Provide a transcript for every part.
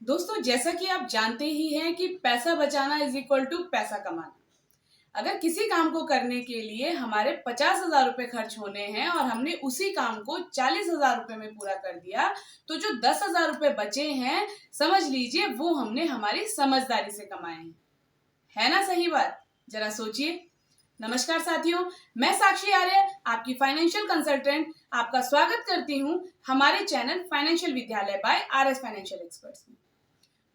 दोस्तों, जैसा कि आप जानते ही हैं कि पैसा बचाना इज इक्वल टू पैसा कमाना। अगर किसी काम को करने के लिए हमारे 50,000 रुपए खर्च होने हैं और हमने उसी काम को 40,000 रुपए में पूरा कर दिया, तो जो 10,000 रुपए बचे हैं, समझ लीजिए वो हमने हमारी समझदारी से कमाए हैं। है ना सही बात? जरा सोचिए। नमस्कार साथियों, मैं साक्षी आर्य, आपकी फाइनेंशियल कंसल्टेंट, आपका स्वागत करती हूँ हमारे चैनल फाइनेंशियल विद्यालय बाय आरएस फाइनेंशियल एक्सपर्ट्स में।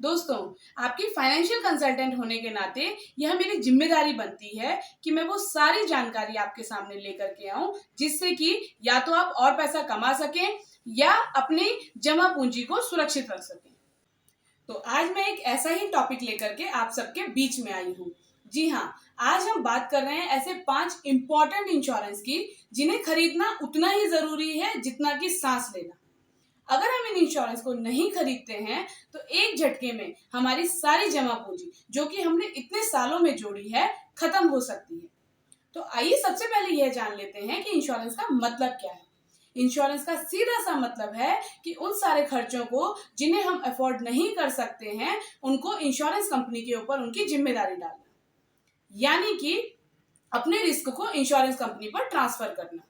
दोस्तों, आपकी फाइनेंशियल कंसल्टेंट होने के नाते यह मेरी जिम्मेदारी बनती है कि मैं वो सारी जानकारी आपके सामने लेकर के आऊं जिससे कि या तो आप और पैसा कमा सकें या अपनी जमा पूंजी को सुरक्षित रख सकें। तो आज मैं एक ऐसा ही टॉपिक लेकर के आप सबके बीच में आई हूँ। जी हाँ, आज हम बात कर रहे हैं ऐसे 5 इंपॉर्टेंट इंश्योरेंस की जिन्हें खरीदना उतना ही जरूरी है जितना कि सांस लेना। अगर हम इन इंश्योरेंस को नहीं खरीदते हैं तो एक झटके में हमारी सारी जमा पूंजी जो कि हमने इतने सालों में जोड़ी है खत्म हो सकती है। तो आइए सबसे पहले यह जान लेते हैं कि इंश्योरेंस का मतलब क्या है। इंश्योरेंस का सीधा सा मतलब है कि उन सारे खर्चों को जिन्हें हम अफोर्ड नहीं कर सकते हैं उनको इंश्योरेंस कंपनी के ऊपर उनकी जिम्मेदारी डालना, यानी कि अपने रिस्क को इंश्योरेंस कंपनी पर ट्रांसफर करना।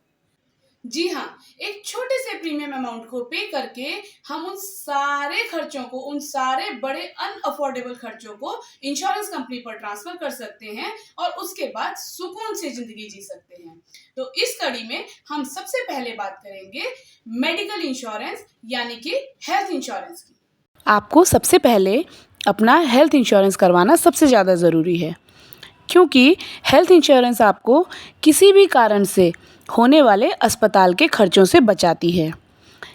जी हाँ, एक छोटे से प्रीमियम अमाउंट को पे करके हम उन सारे खर्चों को, उन सारे बड़े अनअफोर्डेबल खर्चों को इंश्योरेंस कंपनी पर ट्रांसफर कर सकते हैं और उसके बाद सुकून से जिंदगी जी सकते हैं। तो इस कड़ी में हम सबसे पहले बात करेंगे मेडिकल इंश्योरेंस यानी कि हेल्थ इंश्योरेंस की। आपको सबसे पहले अपना हेल्थ इंश्योरेंस करवाना सबसे ज़्यादा ज़रूरी है, क्योंकि हेल्थ इंश्योरेंस आपको किसी भी कारण से होने वाले अस्पताल के खर्चों से बचाती है।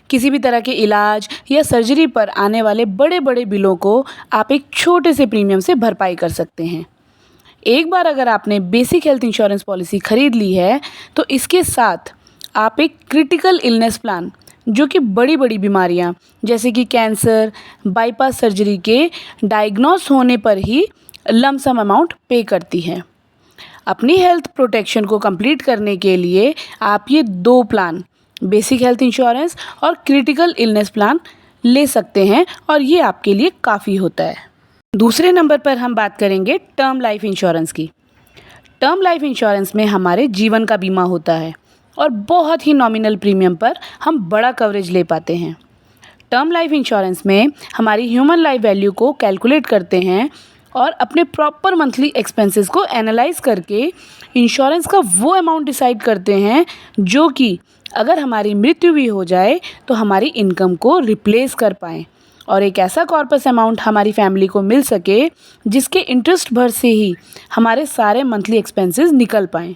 किसी भी तरह के इलाज या सर्जरी पर आने वाले बड़े बड़े बिलों को आप एक छोटे से प्रीमियम से भरपाई कर सकते हैं। एक बार अगर आपने बेसिक हेल्थ इंश्योरेंस पॉलिसी खरीद ली है तो इसके साथ आप एक क्रिटिकल इलनेस प्लान, जो कि बड़ी बड़ी बीमारियां जैसे कि कैंसर, बाईपास सर्जरी के डायग्नोस होने पर ही लमसम अमाउंट पे करती है। अपनी हेल्थ प्रोटेक्शन को कंप्लीट करने के लिए आप ये 2 प्लान, बेसिक हेल्थ इंश्योरेंस और क्रिटिकल इलनेस प्लान ले सकते हैं और ये आपके लिए काफ़ी होता है। दूसरे नंबर पर हम बात करेंगे टर्म लाइफ इंश्योरेंस की। टर्म लाइफ इंश्योरेंस में हमारे जीवन का बीमा होता है और बहुत ही नॉमिनल प्रीमियम पर हम बड़ा कवरेज ले पाते हैं। टर्म लाइफ इंश्योरेंस में हमारी ह्यूमन लाइफ वैल्यू को कैलकुलेट करते हैं और अपने प्रॉपर मंथली एक्सपेंसेस को एनालाइज करके इंश्योरेंस का वो अमाउंट डिसाइड करते हैं जो कि अगर हमारी मृत्यु भी हो जाए तो हमारी इनकम को रिप्लेस कर पाएँ और एक ऐसा कॉर्पस अमाउंट हमारी फैमिली को मिल सके जिसके इंटरेस्ट भर से ही हमारे सारे मंथली एक्सपेंसेस निकल पाएँ।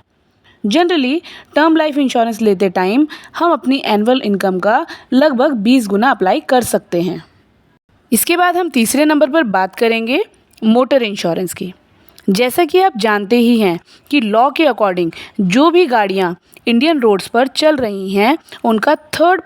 जनरली टर्म लाइफ इंश्योरेंस लेते टाइम हम अपनी एनुअल इनकम का लगभग 20 गुना अप्लाई कर सकते हैं। इसके बाद हम तीसरे नंबर पर बात करेंगे मोटर इंश्योरेंस की। जैसा कि आप जानते ही हैं कि लॉ के अकॉर्डिंग जो भी गाड़ियां इंडियन रोड्स पर चल रही हैं उनका थर्ड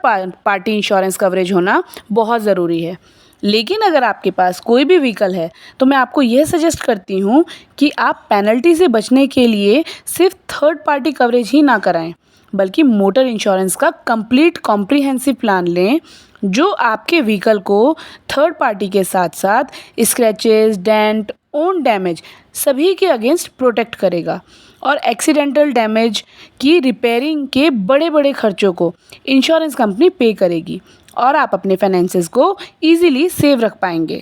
पार्टी इंश्योरेंस कवरेज होना बहुत ज़रूरी है। लेकिन अगर आपके पास कोई भी व्हीकल है तो मैं आपको यह सजेस्ट करती हूँ कि आप पेनल्टी से बचने के लिए सिर्फ थर्ड पार्टी कवरेज ही ना कराएं, बल्कि मोटर इंश्योरेंस का कंप्लीट कॉम्प्रिहेंसिव प्लान लें जो आपके व्हीकल को थर्ड पार्टी के साथ साथ स्क्रैचेस, डेंट, ओन डैमेज सभी के अगेंस्ट प्रोटेक्ट करेगा और एक्सीडेंटल डैमेज की रिपेयरिंग के बड़े बड़े खर्चों को इंश्योरेंस कंपनी पे करेगी और आप अपने फाइनेंसेस को ईजिली सेव रख पाएंगे।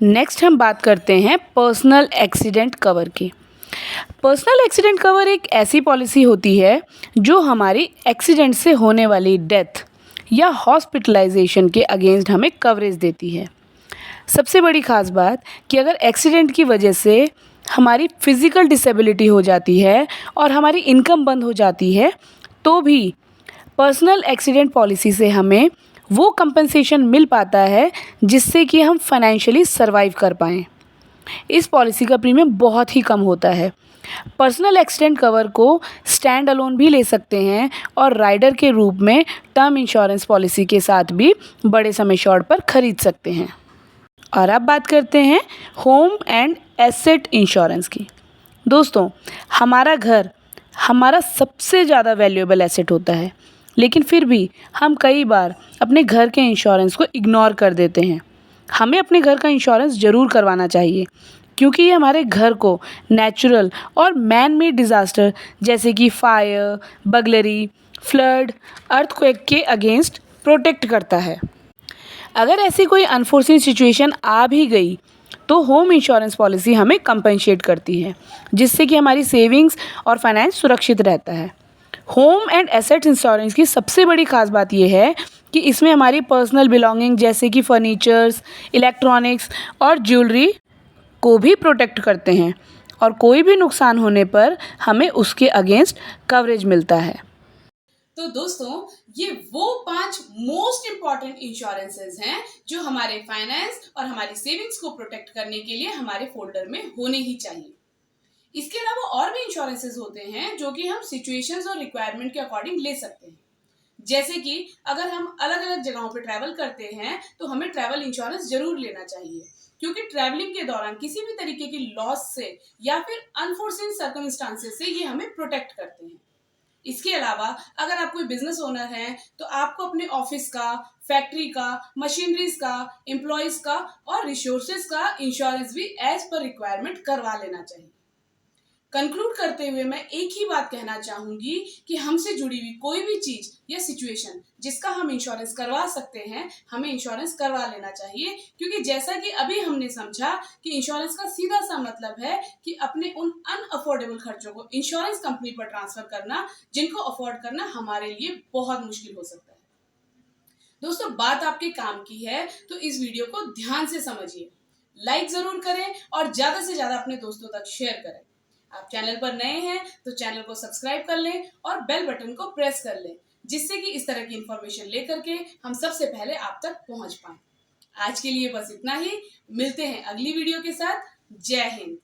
नेक्स्ट हम बात करते हैं पर्सनल एक्सीडेंट कवर की। पर्सनल एक्सीडेंट कवर एक ऐसी पॉलिसी होती है जो हमारी एक्सीडेंट से होने वाली डेथ या हॉस्पिटलाइजेशन के अगेंस्ट हमें कवरेज देती है। सबसे बड़ी ख़ास बात कि अगर एक्सीडेंट की वजह से हमारी फिज़िकल डिसेबिलिटी हो जाती है और हमारी इनकम बंद हो जाती है तो भी पर्सनल एक्सीडेंट पॉलिसी से हमें वो कंपनसेशन मिल पाता है जिससे कि हम फाइनेंशियली सर्वाइव कर पाएँ। इस पॉलिसी का प्रीमियम बहुत ही कम होता है। पर्सनल एक्सीडेंट कवर को स्टैंड अलोन भी ले सकते हैं और राइडर के रूप में टर्म इंश्योरेंस पॉलिसी के साथ भी बड़े सम एश्योर्ड पर खरीद सकते हैं। और अब बात करते हैं होम एंड एसेट इंश्योरेंस की। दोस्तों, हमारा घर हमारा सबसे ज़्यादा वैल्यूएबल एसेट होता है, लेकिन फिर भी हम कई बार अपने घर के इंश्योरेंस को इग्नोर कर देते हैं। हमें अपने घर का इंश्योरेंस ज़रूर करवाना चाहिए, क्योंकि ये हमारे घर को नेचुरल और मैन मेड डिज़ास्टर जैसे कि फायर, बगलरी, फ्लड, अर्थक्वेक के अगेंस्ट प्रोटेक्ट करता है। अगर ऐसी कोई अनफोर्सिन सिचुएशन आ भी गई तो होम इंश्योरेंस पॉलिसी हमें कंपनसेट करती है, जिससे कि हमारी सेविंग्स और फाइनेंस सुरक्षित रहता है। होम एंड एसेट इंश्योरेंस की सबसे बड़ी खास बात यह है कि इसमें हमारी पर्सनल बिलोंगिंग जैसे कि फर्नीचर्स, इलेक्ट्रॉनिक्स और ज्वेलरी को भी प्रोटेक्ट करते हैं, और कोई भी नुकसान होने पर हमें उसके अगेंस्ट कवरेज मिलता है। तो दोस्तों, ये वो 5 मोस्ट इंपॉर्टेंट इंश्योरेंसेस हैं जो हमारे फाइनेंस और हमारी सेविंग्स को प्रोटेक्ट करने के लिए हमारे फोल्डर में होने ही चाहिए। इसके अलावा और भी इंश्योरेंसेस होते हैं जो कि हम सिचुएशंस और रिक्वायरमेंट के अकॉर्डिंग ले सकते हैं। जैसे कि अगर हम अलग अलग जगहों पे ट्रैवल करते हैं तो हमें ट्रैवल इंश्योरेंस जरूर लेना चाहिए, क्योंकि ट्रैवलिंग के दौरान किसी भी तरीके की लॉस से या फिर अनफोर्सिन सर्कमस्टांसेस से ये हमें प्रोटेक्ट करते हैं। इसके अलावा अगर आप कोई बिजनेस ओनर हैं तो आपको अपने ऑफिस का, फैक्ट्री का, मशीनरीज का, एम्प्लॉयज का और रिसोर्सेज का इंश्योरेंस भी एज पर रिक्वायरमेंट करवा लेना चाहिए। कंक्लूड करते हुए मैं एक ही बात कहना चाहूंगी कि हमसे जुड़ी हुई कोई भी चीज या सिचुएशन जिसका हम इंश्योरेंस करवा सकते हैं, हमें इंश्योरेंस करवा लेना चाहिए, क्योंकि जैसा कि अभी हमने समझा कि इंश्योरेंस का सीधा सा मतलब है कि अपने उन अनअफोर्डेबल खर्चों को इंश्योरेंस कंपनी पर ट्रांसफर करना, जिनको अफोर्ड करना हमारे लिए बहुत मुश्किल हो सकता है। दोस्तों, बात आपके काम की है तो इस वीडियो को ध्यान से समझिए, लाइक जरूर करें और ज्यादा से ज्यादा अपने दोस्तों तक शेयर करें। आप चैनल पर नए हैं तो चैनल को सब्सक्राइब कर लें और बेल बटन को प्रेस कर लें, जिससे कि इस तरह की इंफॉर्मेशन लेकर के हम सबसे पहले आप तक पहुंच पाएं। आज के लिए बस इतना ही। मिलते हैं अगली वीडियो के साथ। जय हिंद।